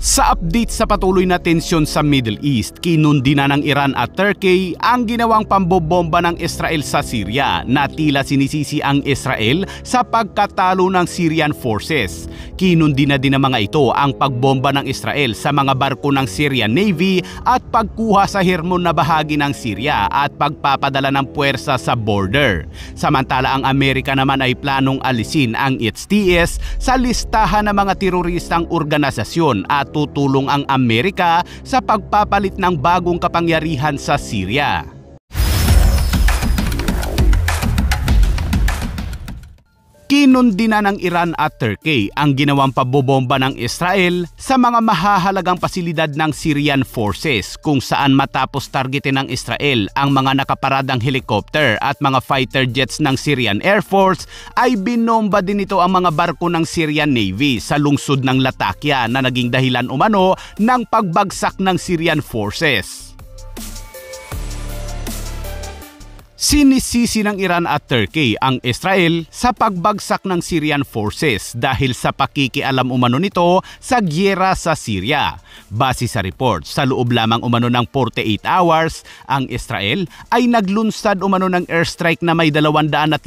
Sa update sa patuloy na tensyon sa Middle East, kinundi na ng Iran at Turkey ang ginawang pambobomba ng Israel sa Syria na tila sinisisi ang Israel sa pagkatalo ng Syrian forces. Kinundi na din ng mga ito ang pagbomba ng Israel sa mga barko ng Syrian Navy at pagkuha sa Hermon na bahagi ng Syria at pagpapadala ng puwersa sa border. Samantala ang Amerika naman ay planong alisin ang HTS sa listahan ng mga teroristang organisasyon at tutulong ang Amerika sa pagpapalit ng bagong kapangyarihan sa Syria. Kinundi na ng Iran at Turkey ang ginawang pabobomba ng Israel sa mga mahahalagang pasilidad ng Syrian forces kung saan matapos targetin ng Israel ang mga nakaparadang helicopter at mga fighter jets ng Syrian Air Force ay binomba din ito ang mga barko ng Syrian Navy sa lungsod ng Latakia na naging dahilan umano ng pagbagsak ng Syrian forces. Sinisisi ng Iran at Turkey ang Israel sa pagbagsak ng Syrian forces dahil sa pakikialam umano nito sa gyera sa Syria. Base sa report, sa loob lamang umano ng 48 hours, ang Israel ay naglunsad umano ng airstrike na may 250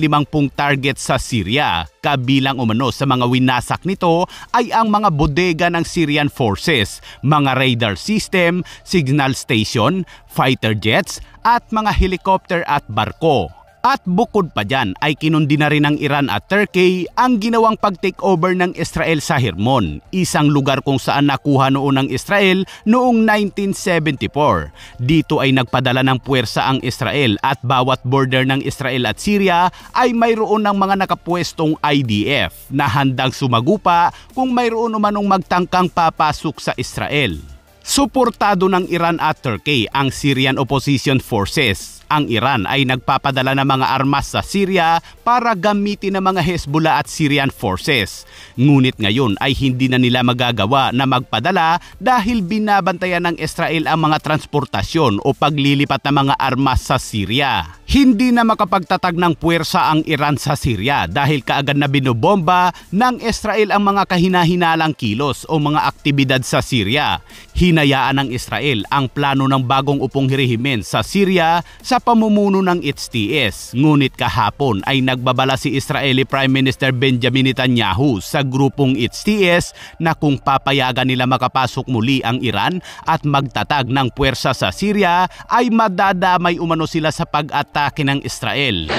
target sa Syria. Kabilang umano sa mga winasak nito ay ang mga bodega ng Syrian forces, mga radar system, signal station, fighter jets at mga helicopter at barko. At bukod pa dyan ay kinundi na rin ng Iran at Turkey ang ginawang pag-takeover ng Israel sa Hermon, isang lugar kung saan nakuha noon ng Israel noong 1974. Dito ay nagpadala ng puwersa ang Israel at bawat border ng Israel at Syria ay mayroon ng mga nakapwestong IDF na handang sumagupa kung mayroon umanong magtangkang papasok sa Israel. Suportado ng Iran at Turkey ang Syrian Opposition Forces. Ang Iran ay nagpapadala ng mga armas sa Syria para gamitin ng mga Hezbollah at Syrian forces. Ngunit ngayon ay hindi na nila magagawa na magpadala dahil binabantayan ng Israel ang mga transportasyon o paglilipat ng mga armas sa Syria. Hindi na makapagtatag ng puwersa ang Iran sa Syria dahil kaagad na binobomba ng Israel ang mga kahinahinalang kilos o mga aktibidad sa Syria. Hinayaan ng Israel ang plano ng bagong upong rehimen sa Syria sa pamumuno ng HTS. Ngunit kahapon ay nagbabala si Israeli Prime Minister Benjamin Netanyahu sa grupong HTS na kung papayagan nila makapasok muli ang Iran at magtatag ng puwersa sa Syria ay madadamay umano sila sa pag-atake ng Israel.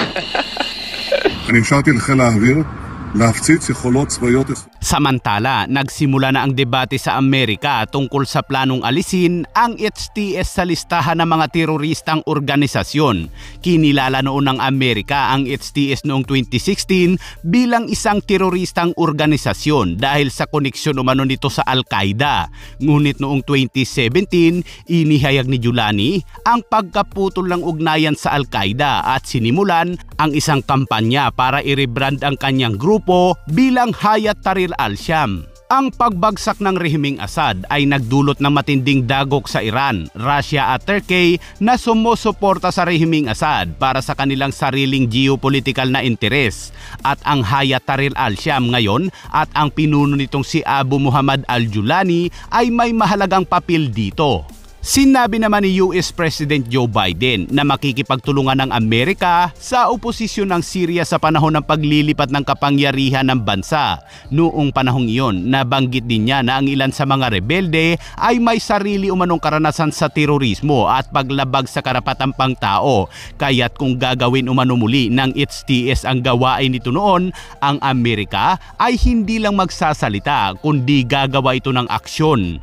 Samantala, nagsimula na ang debate sa Amerika tungkol sa planong alisin ang HTS sa listahan ng mga teroristang organisasyon. Kinilala noon ng Amerika ang HTS noong 2016 bilang isang teroristang organisasyon dahil sa koneksyon umano nito sa Al-Qaeda. Ngunit noong 2017, inihayag ni Giuliani ang pagkaputol ng ugnayan sa Al-Qaeda at sinimulan ang isang kampanya para i-rebrand ang kanyang grupo bilang Hayat Tahrir al-Sham. Ang pagbagsak ng rehimeng Assad ay nagdulot ng matinding dagok sa Iran, Russia at Turkey na sumusuporta sa rehimeng Assad para sa kanilang sariling geopolitical na interes. At ang Hayat Tahrir al-Sham ngayon at ang pinuno nitong si Abu Muhammad al-Julani ay may mahalagang papel dito. Sinabi naman ni US President Joe Biden na makikipagtulungan ng Amerika sa oposisyon ng Syria sa panahon ng paglilipat ng kapangyarihan ng bansa. Noong panahong iyon, nabanggit din niya na ang ilan sa mga rebelde ay may sarili umanong karanasan sa terorismo at paglabag sa karapatang pangtao. Kaya't kung gagawin umano muli ng HTS ang gawain nito noon, ang Amerika ay hindi lang magsasalita kundi gagawa ito ng aksyon.